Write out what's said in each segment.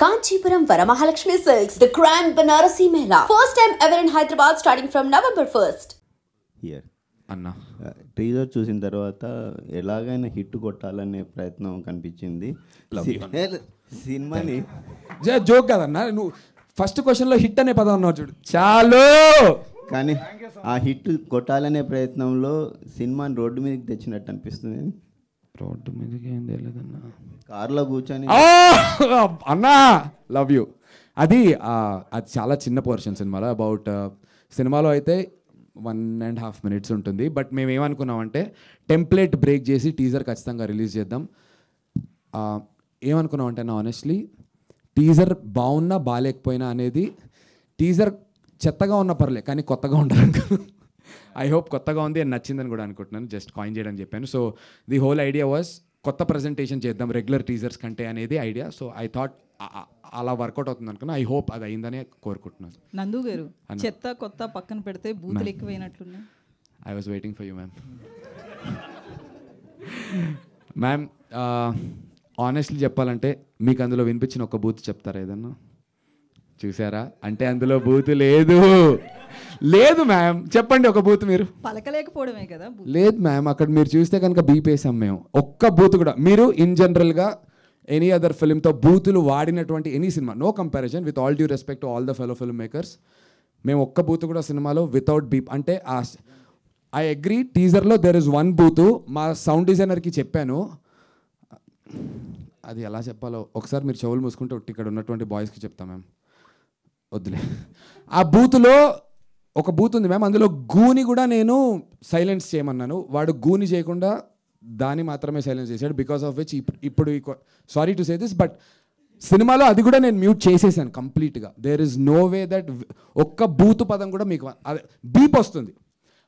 Kanchipuram Varamahalakshmi Silks, the Grand Banarasi Mela. First time ever in Hyderabad starting from November 1st. Here అన్న teaser చూసిన తర్వాత ఎలాగైనా hit కొట్టాలనే ప్రయత్నం కనిపించింది సినిమాని. జోక్ కదన్నా, నువ్వు ఫస్ట్ క్వశ్చన్లో హిట్ అనే పదం అన్నావు చూడు, చాలు. కానీ ఆ హిట్ కొట్టాలనే ప్రయత్నంలో సినిమాని రోడ్డు మీదకి తెచ్చినట్టు అనిపిస్తుంది. రోడ్డు మీదకి ఏం తెలియదన్నా, కార్లో కూర్చొని అన్నా లవ్ యూ. అది చాలా చిన్న పోర్షన్ సినిమాలో. అబౌట్ సినిమాలో అయితే 1.5 minutes ఉంటుంది. బట్ మేము ఏమనుకున్నామంటే టెంప్లెట్ బ్రేక్ చేసి టీజర్ ఖచ్చితంగా రిలీజ్ చేద్దాం. ఏమనుకున్నామంటే నా ఆనెస్ట్లీ టీజర్ బాగున్నా బాగాలేకపోయినా అనేది, టీజర్ చెత్తగా ఉన్న పర్లే కానీ కొత్తగా ఉండాలి. ఐ హోప్ కొత్తగా ఉంది అని నచ్చిందని కూడా అనుకుంటున్నాను. జస్ట్ కాయిన్ చేయడం చెప్పాను. So the whole idea was కొత్త ప్రజెంటేషన్ చేద్దాం రెగ్యులర్ టీజర్స్ కంటే అనేది ఐడియా. సో ఐ థాట్ అలా వర్కౌట్ అవుతుంది అనుకున్నా. ఐ హోప్ అది అయిందని కోరుకుంటున్నాను. నందు గారు, చెత్త కొత్త పక్కన పెడితే బూతులు ఎక్కువైనట్లున్నాయి. I was waiting for you ma'am. Ma'am honestly చెప్పాలంటే మీకు అందులో వినిపించిన ఒక బూత్ చెప్తారా ఏదన్నా? చూసారా అంటే అందులో బూత్ లేదు. లేదు మ్యామ్, చెప్పండి ఒక బూత్. మీరు పలకలేకపోవడమే కదా. లేదు మ్యామ్, అక్కడ మీరు చూస్తే కనుక బీపేసాం మేము. ఒక్క బూత్ కూడా మీరు ఇన్ జనరల్గా ఎనీ అదర్ ఫిల్మ్తో బూతులు వాడినటువంటి any cinema, no comparison, with all due respect to all the fellow film makers, మేము ఒక్క బూత్ కూడా సినిమాలో వితౌట్ బీప్ అంటే ఐ అగ్రీ టీజర్లో దెర్ ఇస్ వన్ బూత్. మా సౌండ్ డిజైనర్కి చెప్పాను, అది ఎలా చెప్పాలో ఒకసారి మీరు చెవులు మూసుకుంటే ఇక్కడ ఉన్నటువంటి బాయ్స్కి చెప్తాం మ్యామ్, వద్దులే. ఆ బూత్లో ఒక బూత్ ఉంది మ్యామ్, అందులో గూని కూడా నేను సైలెన్స్ చేయమన్నాను. వాడు గూని చేయకుండా దాన్ని మాత్రమే సైలెన్స్ చేశాడు. బికాస్ ఆఫ్ విచ్ ఇప్పుడు sorry to say this, but సినిమాలో అది కూడా నేను మ్యూట్ చేసేసాను కంప్లీట్గా. There is no way that ఒక్క బూత్ పదం కూడా మీకు బీప్ వస్తుంది,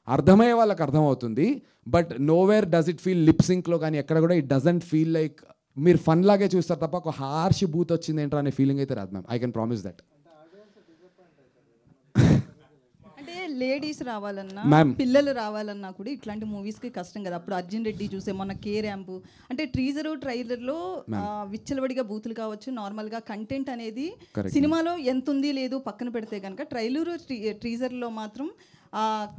అర్థమయ్యే వాళ్ళకి అర్థమవుతుంది. But nowhere does it feel lip సింక్లో కానీ ఎక్కడ కూడా ఇట్ డజంట్ ఫీల్ లైక్ మీరు ఫన్ లాగే చూస్తారు తప్ప ఒక హార్ష్ బూత్ వచ్చింది ఏంటో అనే ఫీలింగ్ అయితే రాదు ma'am. I can promise that. అంటే లేడీస్ రావాలన్నా పిల్లలు రావాలన్నా కూడా ఇట్లాంటి మూవీస్కి కష్టం కదా. అప్పుడు అర్జున్ రెడ్డి చూసే మొన్న కే ర్యాంప్ అంటే టీజరు ట్రైలర్లో విచ్చలవడిగా బూతులు కావచ్చు, నార్మల్గా కంటెంట్ అనేది సినిమాలో ఎంత ఉంది లేదు పక్కన పెడితే కనుక ట్రైలరు టీజర్లో మాత్రం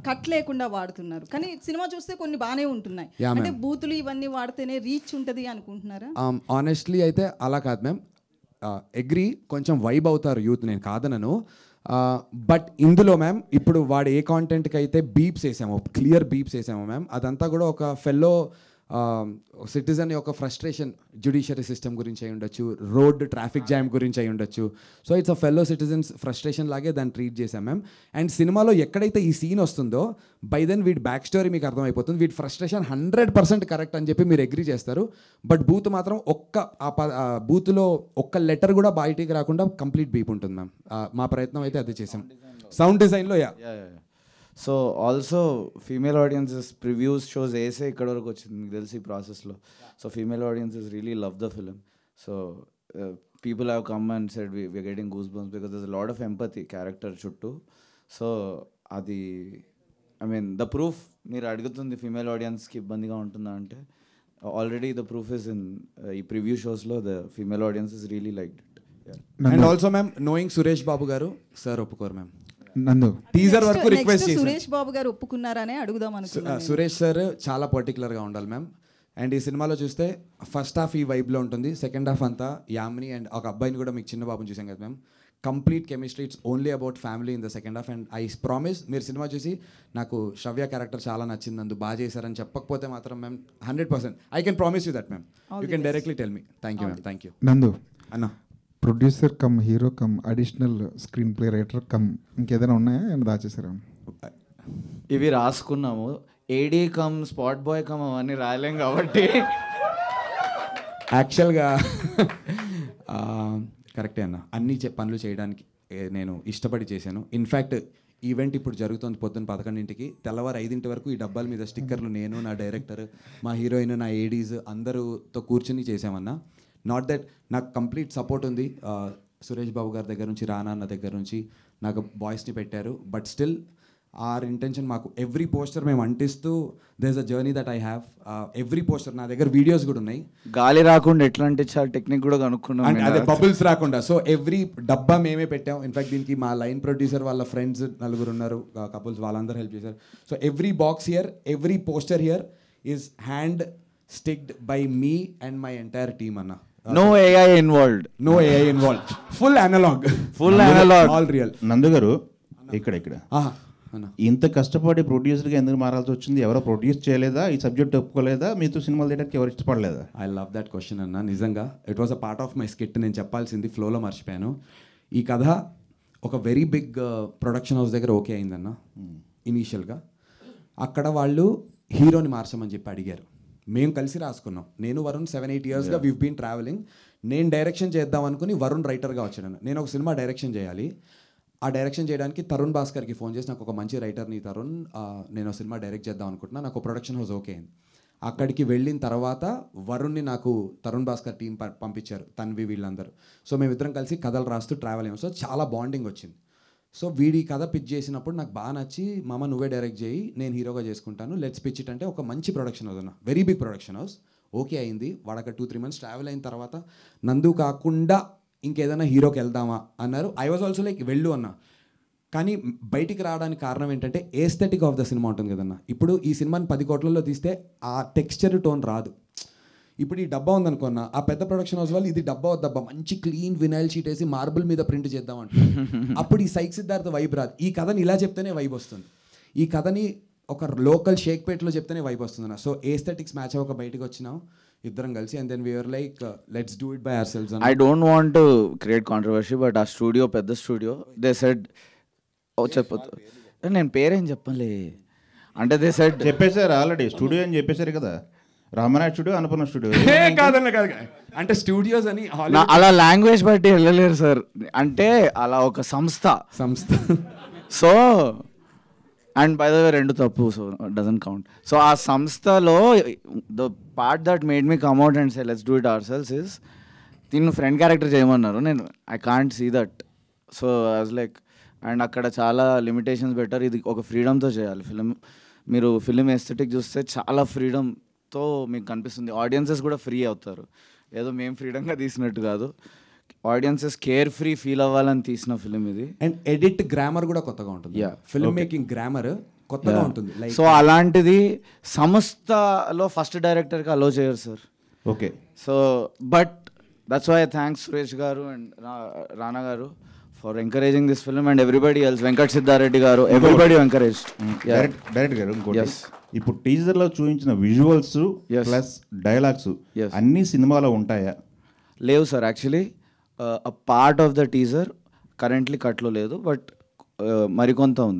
కట్ లేకుండా వాడుతున్నారు. కానీ సినిమా చూస్తే కొన్ని బాగానే ఉంటున్నాయి. అంటే బూతులు ఇవన్నీ వాడితేనే రీచ్ ఉంటుంది అనుకుంటున్నారా? ఆనెస్ట్లీ అయితే అలా కాదు మ్యామ్. అగ్రీ, కొంచెం వైబ్ అవుతారు యూత్, నేను కాదనను. బట్ ఇందులో మ్యామ్ ఇప్పుడు వాడు ఏ కాంటెంట్కి అయితే బీప్స్ వేసామో, క్లియర్ బీప్స్ వేసామో మ్యామ్, అదంతా కూడా ఒక ఫెల్లో సిటిజన్ యొక్క ఫ్రస్ట్రేషన్ జ్యుడిషియరీ సిస్టమ్ గురించి అయి ఉండొచ్చు, రోడ్ ట్రాఫిక్ జామ్ గురించి అయి ఉండొచ్చు. So it's a fellow citizens frustration లాగే దాన్ని ట్రీట్ చేసాం మ్యామ్. అండ్ సినిమాలో ఎక్కడైతే ఈ సీన్ వస్తుందో బై దెన్ వీడి బ్యాక్ స్టోరీ మీకు అర్థమైపోతుంది. వీడి ఫ్రస్ట్రేషన్ 100% కరెక్ట్ అని చెప్పి మీరు అగ్రీ చేస్తారు. బట్ బూత్ మాత్రం బూత్లో ఒక్క లెటర్ కూడా బయటికి రాకుండా కంప్లీట్ బీప్ ఉంటుంది మ్యామ్. మా ప్రయత్నం అయితే అది చేసాం సౌండ్ డిజైన్లో. So also female audiences previews shows వేసే ఇక్కడ వరకు వచ్చింది మీకు తెలిసి ఈ ప్రాసెస్లో. So female audiences really love the film. So people have come and said we are getting goose bumps because there is lot of empathy character చుట్టూ. సో అది ఐ మీన్ ద ప్రూఫ్ మీరు అడుగుతుంది ఫీమేల్ ఆడియన్స్కి ఇబ్బందిగా ఉంటుందా అంటే already the proof is in ఈ preview షోస్లో the female audiences really liked it. And also ma'am knowing Suresh Babu garu sir ఒప్పుకోరు మ్యామ్. నందు టీజర్ వరకు రిక్వెస్ట్ చేసి సురేష్ బాబు గారు ఒప్పుకున్నారనే అడుగుదాం అనుకున్నాను. సురేష్ సార్ చాలా పర్టికులర్గా ఉండాలి మ్యామ్. అండ్ ఈ సినిమాలో చూస్తే ఫస్ట్ హాఫ్ ఈ వైబ్లో ఉంటుంది, సెకండ్ హాఫ్ అంతా యామిని అండ్ ఒక అబ్బాయిని కూడా మీకు చిన్న బాబుని చూసాం కదా ma'am. Complete chemistry, it's only about family in the second half. And I promise మీరు సినిమా చూసి నాకు శ్రవ్య క్యారెక్టర్ చాలా నచ్చింది, అందు బాగా చేశారని చెప్పకపోతే మాత్రం ma'am 100% I can promise you that ma'am. You can directly tell me. Thank you ma'am. Thank you నందు. అన్న producer come hero come additional screen play writer cum ఇంకేదైనా ఉన్నాయా, ఏమైనా దాచేసారా? ఇవి రాసుకున్నాము. ఏడీ కమ్ స్పాట్ బాయ్ కమ్ అవన్నీ రాయలేం కాబట్టి యాక్చువల్గా కరెక్టే అన్న, అన్ని పనులు చేయడానికి నేను ఇష్టపడి చేశాను. ఇన్ఫ్యాక్ట్ ఈవెంట్ ఇప్పుడు జరుగుతుంది పొద్దున్న 11 తెల్లవారు 5 వరకు ఈ డబ్బాల మీద స్టిక్కర్లు నేను, నా డైరెక్టర్, మా హీరోయిన్, నా ఏడీస్ అందరూతో కూర్చొని చేసామన్నా. నాట్ దట్ నాకు కంప్లీట్ సపోర్ట్ ఉంది సురేష్ బాబు గారి దగ్గర నుంచి, రానా అన్న దగ్గర నుంచి నాకు బాయ్స్ని పెట్టారు. బట్ స్టిల్ ఆర్ ఇంటెన్షన్ మాకు ఎవ్రీ పోస్టర్ మేము అంటిస్తూ there a journey that I have. Every poster నా దగ్గర వీడియోస్ కూడా ఉన్నాయి. గాలి రాకుండా ఎట్లా అంటించాలి టెక్నిక్ కూడా కనుక్కున్నాం, అదే బబుల్స్ రాకుండా. సో ఎవ్రీ డబ్బా మేమే పెట్టాం. ఇన్ఫాక్ట్ దీనికి మా లైన్ ప్రొడ్యూసర్ వాళ్ళ ఫ్రెండ్స్ 4 ఉన్నారు కపుల్స్, వాళ్ళందరూ హెల్ప్ చేశారు. So every box here, every poster here is hand sticked by me and my entire team అన్న. No AI involved. No AI involved. Full analog. Full analog. All real. నందు గారు ఇక్కడ అన్న ఇంత కష్టపడి ప్రొడ్యూసర్గా ఎందుకు మారాల్సి వచ్చింది? ఎవరో ప్రొడ్యూస్ చేయలేదా? ఈ సబ్జెక్ట్ ఒప్పుకోలేదా? మీతో సినిమాలు తీయడానికి ఎవరు ఇష్టపడలేదా? ఐ లవ్ దట్ క్వశ్చన్ అన్న. నిజంగా it was a part of my skit. నేను చెప్పాల్సింది ఫ్లోలో మర్చిపోయాను. ఈ కథ ఒక వెరీ బిగ్ ప్రొడక్షన్ హౌస్ దగ్గర ఓకే అయిందన్న ఇనీషియల్గా. అక్కడ వాళ్ళు హీరోని మార్చమని చెప్పి అడిగారు. మేము కలిసి రాసుకున్నాం. నేను వరుణ్ 7-8 ఇయర్స్గా వీవ్ బీన్ ట్రావెలింగ్. నేను డైరెక్షన్ చేద్దాం అనుకుని వరుణ్ రైటర్గా వచ్చాను. నేను ఒక సినిమా డైరెక్షన్ చేయాలి. ఆ డైరెక్షన్ చేయడానికి తరుణ్ భాస్కర్కి ఫోన్ చేసి, నాకు ఒక మంచి రైటర్ని తరుణ్, నేను సినిమా డైరెక్ట్ చేద్దాం అనుకుంటున్నా, నాకు ప్రొడక్షన్ హౌస్ ఓకే అయింది. అక్కడికి వెళ్ళిన తర్వాత వరుణ్ని నాకు తరుణ్ భాస్కర్ టీం పంపించారు, తన్వి వీళ్ళందరూ. సో మేమిద్దరం కలిసి కథలు రాస్తూ ట్రావెల్ అయ్యాం. సో చాలా బాండింగ్ వచ్చింది. సో వీడి కథ పిచ్ చేసినప్పుడు నాకు బాగా నచ్చి, మామ నువ్వే డైరెక్ట్ చేయి, నేను హీరోగా చేసుకుంటాను, లెట్స్ పిచ్ ఇట్ అంటే ఒక మంచి ప్రొడక్షన్ హౌస్ అన్న, very big production house. Okay అయింది. వాడక 2-3 months ట్రావెల్ అయిన తర్వాత నందు కాకుండా ఇంకేదైనా హీరోకి వెళ్దామా అన్నారు. ఐ వాజ్ ఆల్సో లైక్ వెళ్ళు అన్న. కానీ బయటికి రావడానికి కారణం ఏంటంటే ఏస్థెటిక్ ఆఫ్ ద సినిమా ఉంటుంది కదన్న. ఇప్పుడు ఈ సినిమాని 10 కోట్లలో తీస్తే ఆ టెక్స్చర్ టోన్ రాదు. ఇప్పుడు ఈ డబ్బా ఉందనుకున్నా, ఆ పెద్ద ప్రొడక్షన్ హౌస్ వాళ్ళు ఇది డబ్బా వద్దబ్బా మంచి క్లీన్ వినైల్ షీట్ వేసి మార్బుల్ మీద ప్రింట్ చేద్దాం అంటే అప్పుడు ఈ సైక్ సిద్ధార్థ వైబ్ రాదు. ఈ కథని ఇలా చెప్తేనే వైబ్ వస్తుంది. ఈ కథని ఒక లోకల్ షేక్పేట్లో చెప్తేనే వైబ్ వస్తుంది అన్న. సో ఏస్థెటిక్స్ మ్యాచ్ అవ్వక బయటకు వచ్చినాం ఇద్దరం కలిసి. And then we are like let's do it by ourselves. I don't want to create controversy, but ఆ స్టూడియో పెద్ద స్టూడియో, దే సెడ్ చెప్పొద్దు, నేను పేరేం చెప్పలే అంటే దే సెడ్ చెప్పేశారు ఆల్రెడీ, స్టూడియో అని చెప్పేశారు కదా. రామనాథ్ స్టూడియో, అన్నపూర్ణ స్టూడియో కాదన్న కాదు అంటే స్టూడియోస్ అని అలా లాంగ్వేజ్ బట్టి వెళ్ళలేరు సార్. అంటే అలా ఒక సంస్థ. So and by the way 2 తప్పు, సో డజంట్ కౌంట్. సో ఆ సంస్థలో the part that made me come out and say let's do it ourselves, దీన్ని ఫ్రెండ్ క్యారెక్టర్ చేయమన్నారు. నేను I can't see that. So I was like, and అక్కడ చాలా limitations పెట్టారు. ఇది ఒక ఫ్రీడమ్తో చేయాలి ఫిలిం. మీరు ఫిలిం ఎస్థెటిక్ చూస్తే చాలా ఫ్రీడమ్తో మీకు కనిపిస్తుంది. ఆడియన్సెస్ కూడా ఫ్రీ అవుతారు. ఏదో మేము ఫ్రీడమ్గా తీసినట్టు కాదు, ఆడియన్సెస్ కేర్ ఫ్రీ ఫీల్ అవ్వాలని తీసిన ఫిలిం ఇది. అండ్ ఎడిట్ గ్రామర్ కూడా కొత్తగా ఉంటుంది. ఫిల్మ్ మేకింగ్ గ్రామర్ కొత్తగా ఉంటుంది. సో అలాంటిది సంస్థలో ఫస్ట్ డైరెక్టర్కి అలో చేయరు sir. Okay. So but that's why thanks Suresh garu and Rana garu for encouraging this film and everybody else. Venkat Siddareddy garu, everybody encourage. Director గారు ఇంకోటి, ఇప్పుడు టీజర్ లో చూపించిన విజువల్స్ ప్లస్ డైలాగ్స్ అన్ని సినిమాలో ఉంటాయా? లేవు sir. Actually a part of the teaser currently కట్లో లేదు, బట్ మరికొంత ఉంది.